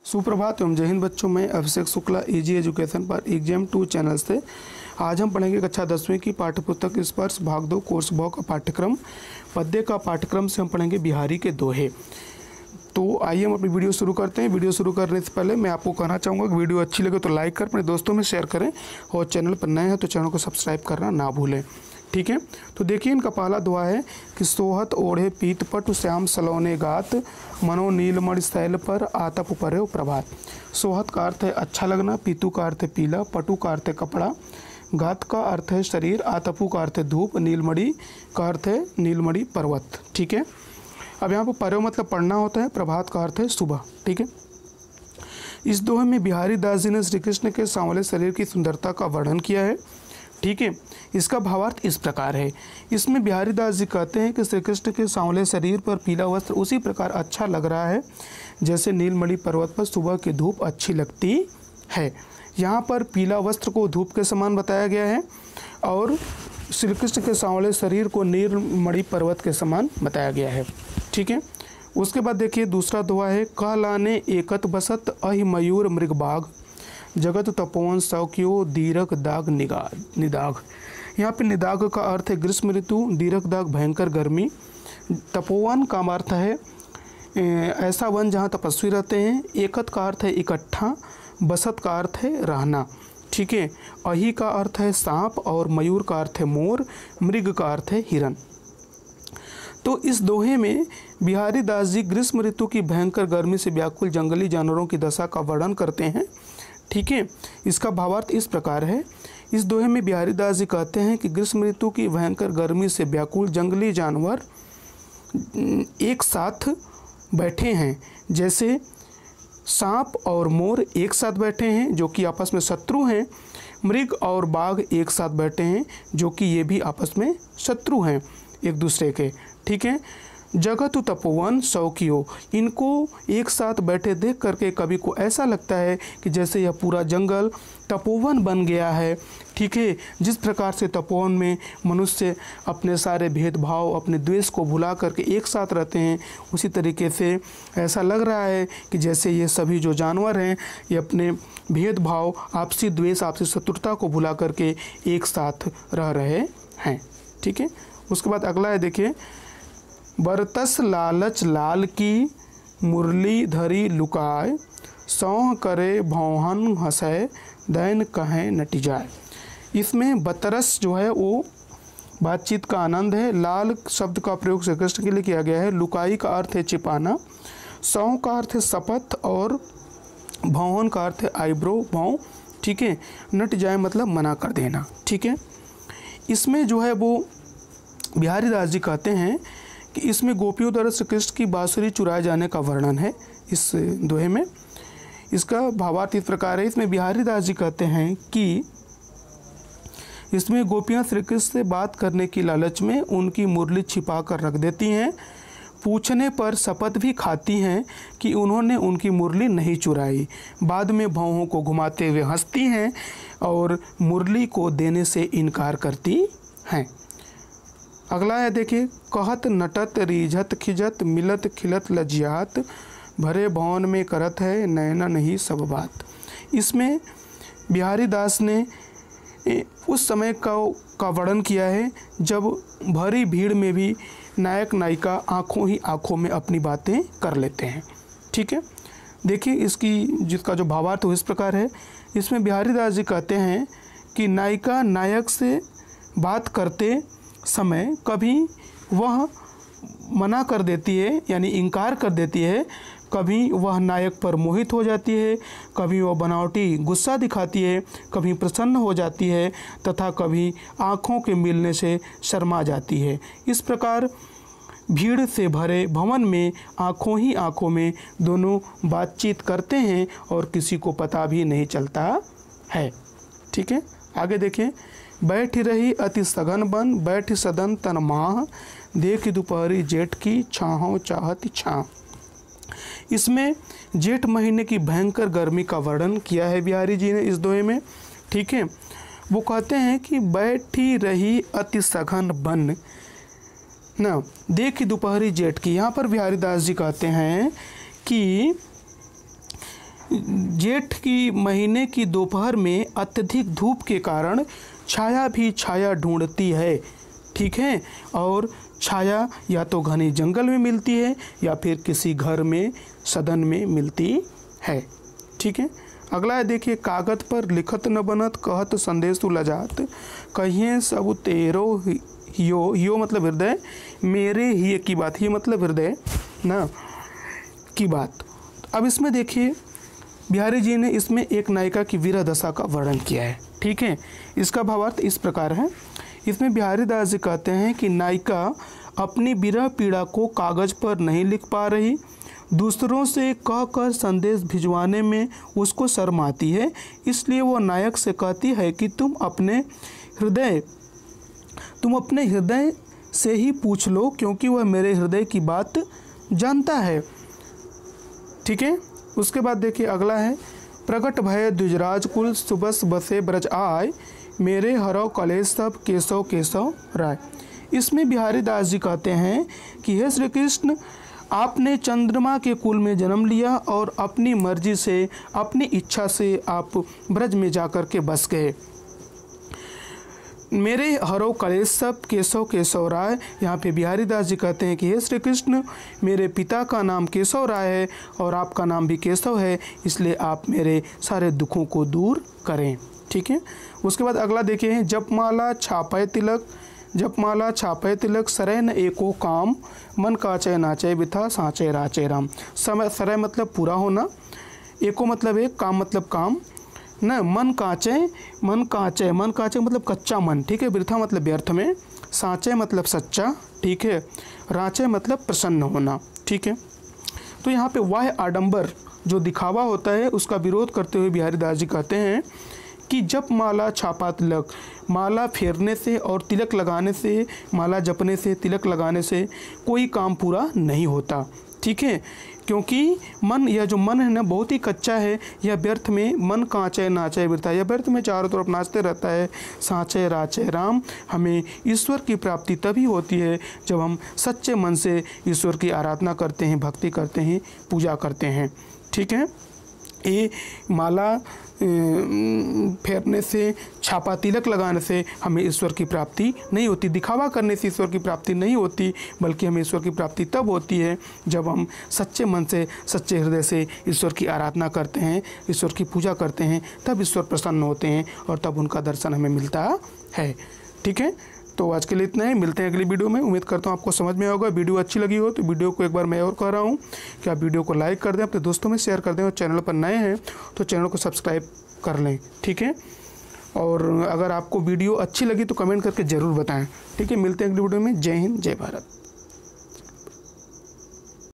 सुप्रभात एवं जय हिंद बच्चों। मैं अभिषेक शुक्ला इजी एजुकेशन पर एग्जाम 2 चैनल से आज हम पढ़ेंगे कक्षा 10वीं की पाठ्यपुस्तक स्पर्श भाग 2 कोर्स भाग का पाठ्यक्रम पद्य का पाठ्यक्रम से हम पढ़ेंगे बिहारी के दोहे। तो आइए हम अपनी वीडियो शुरू करते हैं। वीडियो शुरू करने से पहले मैं आपको कहना चाहूँगा कि वीडियो अच्छी लगे तो लाइक कर अपने दोस्तों में शेयर करें और चैनल पर नए हैं तो चैनल को सब्सक्राइब करना ना भूलें। ठीक है, तो देखिए इनका पहला दोहा है कि सोहत ओढ़े पीत पटु श्याम सलोने गात मनो नीलमणि शैल पर आतप परे प्रभात। सोहत का अर्थ है अच्छा लगना, पीतु का अर्थ है पीला, पटु का अर्थ है कपड़ा, गात का अर्थ है शरीर, आतपु का अर्थ है धूप, नीलमणि का अर्थ है नीलमणि पर्वत। ठीक है, अब यहाँ पर परे मतलब पढ़ना होता है, प्रभात का अर्थ है सुबह। ठीक है, इस दोहे में बिहारी दास जी ने श्री कृष्ण के सांवले शरीर की सुंदरता का वर्णन किया है। ठीक है, इसका भावार्थ इस प्रकार है। इसमें बिहारी दास जी कहते हैं कि श्री कृष्ण के सांवले शरीर पर पीला वस्त्र उसी प्रकार अच्छा लग रहा है जैसे नीलमणि पर्वत पर सुबह की धूप अच्छी लगती है। यहाँ पर पीला वस्त्र को धूप के समान बताया गया है और श्री कृष्ण के सांवले शरीर को नीलमणि पर्वत के समान बताया गया है। ठीक है, उसके बाद देखिए दूसरा दोहा है कह लाने एकत बसत अहि मयूर मृग बाघ जगत तपोवन सौक्यो दीरक दाग निदाग। यहाँ पे निदाग का अर्थ है ग्रीष्म ऋतु, दीरक दाग भयंकर गर्मी, तपोवन का अर्थ है ऐसा वन जहाँ तपस्वी रहते हैं, एकत का अर्थ है इकट्ठा, बसत का अर्थ है रहना। ठीक है, अहि का अर्थ है सांप और मयूर का अर्थ है मोर, मृग का अर्थ है हिरन। तो इस दोहे में बिहारी दास जी ग्रीष्म ऋतु की भयंकर गर्मी से व्याकुल जंगली जानवरों की दशा का वर्णन करते हैं। ठीक है, इसका भावार्थ इस प्रकार है। इस दोहे में बिहारी दास जी कहते हैं कि ग्रीष्म ऋतु की भयंकर गर्मी से व्याकुल जंगली जानवर एक साथ बैठे हैं, जैसे सांप और मोर एक साथ बैठे हैं जो कि आपस में शत्रु हैं, मृग और बाघ एक साथ बैठे हैं जो कि ये भी आपस में शत्रु हैं एक दूसरे के। ठीक है, जगत तपोवन शौकियो, इनको एक साथ बैठे देख करके कभी को ऐसा लगता है कि जैसे यह पूरा जंगल तपोवन बन गया है। ठीक है, जिस प्रकार से तपोवन में मनुष्य अपने सारे भेदभाव अपने द्वेष को भुला करके एक साथ रहते हैं, उसी तरीके से ऐसा लग रहा है कि जैसे ये सभी जो जानवर हैं ये अपने भेदभाव आपसी द्वेष आपसी शत्रुता को भुला करके एक साथ रह रहे हैं। ठीक है, उसके बाद अगला है देखिए बरतस लालच लाल की मुरली धरी लुकाय सौह करे भौहन हंसय दैन कहें नटी जाए। इसमें बतरस जो है वो बातचीत का आनंद है, लाल शब्द का प्रयोग श्री कृष्ण के लिए किया गया है, लुकाई का अर्थ है छिपाना, सौह का अर्थ है शपथ और भौहन का अर्थ है आईब्रो भौं। ठीक है, नट जाए मतलब मना कर देना। ठीक है, इसमें जो है वो बिहारी दास जी कहते हैं कि इसमें गोपियों द्वारा श्री कृष्ण की बांसुरी चुराए जाने का वर्णन है इस दोहे में। इसका भावार्थ इस प्रकार है। इसमें बिहारी दास जी कहते हैं कि इसमें गोपियां श्री कृष्ण से बात करने की लालच में उनकी मुरली छिपा कर रख देती हैं, पूछने पर शपथ भी खाती हैं कि उन्होंने उनकी मुरली नहीं चुराई, बाद में भौहों को घुमाते हुए हंसती हैं और मुरली को देने से इनकार करती हैं। अगला है देखिए कहत नटत रीझत खिजत मिलत खिलत लज्जात भरे भवन में करत है नैना नहीं सब बात। इसमें बिहारी दास ने उस समय का वर्णन किया है जब भरी भीड़ में भी नायक नायिका आँखों ही आँखों में अपनी बातें कर लेते हैं। ठीक है, देखिए इसकी जिसका जो भावार्थ हो इस प्रकार है। इसमें बिहारी दास जी कहते हैं कि नायिका नायक से बात करते समय कभी वह मना कर देती है यानी इनकार कर देती है, कभी वह नायक पर मोहित हो जाती है, कभी वह बनावटी गुस्सा दिखाती है, कभी प्रसन्न हो जाती है तथा कभी आँखों के मिलने से शर्मा जाती है। इस प्रकार भीड़ से भरे भवन में आँखों ही आँखों में दोनों बातचीत करते हैं और किसी को पता भी नहीं चलता है। ठीक है, आगे देखें बैठी रही अति सघन बन बैठ सदन तन माह देख दोपहरी जेठ की छाहों चाहती छाँ। इसमें जेठ महीने की भयंकर गर्मी का वर्णन किया है बिहारी जी ने इस दोहे में। ठीक है, वो कहते हैं कि बैठी रही अति सघन बन न देख दोपहरी जेठ की। यहाँ पर बिहारी दास जी कहते हैं कि जेठ की महीने की दोपहर में अत्यधिक धूप के कारण छाया भी छाया ढूंढती है, ठीक है। और छाया या तो घने जंगल में मिलती है या फिर किसी घर में सदन में मिलती है, ठीक है। अगला है देखिए, कागज पर लिखत न बनत कहत संदेश लजात कहिए सब तेरो यो मतलब हृदय, मेरे ही की बात, ये मतलब हृदय ना की बात। अब इसमें देखिए बिहारी जी ने इसमें एक नायिका की वीरा दशा का वर्णन किया है, ठीक है। इसका भावार्थ इस प्रकार है, इसमें बिहारी दास जी कहते हैं कि नायिका अपनी विरह पीड़ा को कागज पर नहीं लिख पा रही, दूसरों से कहकर संदेश भिजवाने में उसको शर्म आती है, इसलिए वो नायक से कहती है कि तुम अपने हृदय से ही पूछ लो, क्योंकि वह मेरे हृदय की बात जानता है, ठीक है। उसके बाद देखिए अगला है, प्रकट भय द्विजराज कुल सुबस बसे ब्रज आय मेरे हरव कलेश सब केशव केशव राय। इसमें बिहारी दास जी कहते हैं कि हे श्री कृष्ण, आपने चंद्रमा के कुल में जन्म लिया और अपनी मर्जी से, अपनी इच्छा से आप ब्रज में जाकर के बस गए। मेरे हरो कलेश सब केशव केशव राय। यहाँ पे बिहारी दास जी कहते हैं कि हे श्री कृष्ण, मेरे पिता का नाम केशव राय है और आपका नाम भी केशव है, इसलिए आप मेरे सारे दुखों को दूर करें, ठीक है। उसके बाद अगला देखिए, जपमाला छापय तिलक सरय न एको काम मन काचय नाचय बिथा साचय राचय राम। समय सरय मतलब पूरा होना, एको मतलब एक, काम मतलब काम न, मन काचय मतलब कच्चा मन, ठीक है। वृथा मतलब व्यर्थ में, साचय मतलब सच्चा, ठीक है। राचय मतलब प्रसन्न होना, ठीक है। तो यहाँ पे वाह आडंबर जो दिखावा होता है उसका विरोध करते हुए बिहारी दास जी कहते हैं कि जप माला छापा तिलक, माला फेरने से और तिलक लगाने से, माला जपने से, तिलक लगाने से कोई काम पूरा नहीं होता, ठीक है। क्योंकि मन, यह जो मन है ना बहुत ही कच्चा है, यह व्यर्थ में मन कांचय नाचय वृथा, यह व्यर्थ में चारों तरफ नाचते रहता है। साचय राचय राम, हमें ईश्वर की प्राप्ति तभी होती है जब हम सच्चे मन से ईश्वर की आराधना करते हैं, भक्ति करते हैं, पूजा करते हैं, ठीक है। ये माला फेरने से, छापा तिलक लगाने से हमें ईश्वर की प्राप्ति नहीं होती, दिखावा करने से ईश्वर की प्राप्ति नहीं होती, बल्कि हमें ईश्वर की प्राप्ति तब होती है जब हम सच्चे मन से, सच्चे हृदय से ईश्वर की आराधना करते हैं, ईश्वर की पूजा करते हैं, तब ईश्वर प्रसन्न होते हैं और तब उनका दर्शन हमें मिलता है, ठीक है। तो आज के लिए इतना ही, मिलते हैं अगली वीडियो में। उम्मीद करता हूँ आपको समझ में होगा। वीडियो अच्छी लगी हो तो वीडियो को एक बार मैं और कह रहा हूँ कि आप वीडियो को लाइक कर दें, अपने दोस्तों में शेयर कर दें, और चैनल पर नए हैं तो चैनल को सब्सक्राइब कर लें, ठीक है। और अगर आपको वीडियो अच्छी लगी तो कमेंट करके ज़रूर बताएं, ठीक है। मिलते हैं अगली वीडियो में। जय हिंद, जय भारत।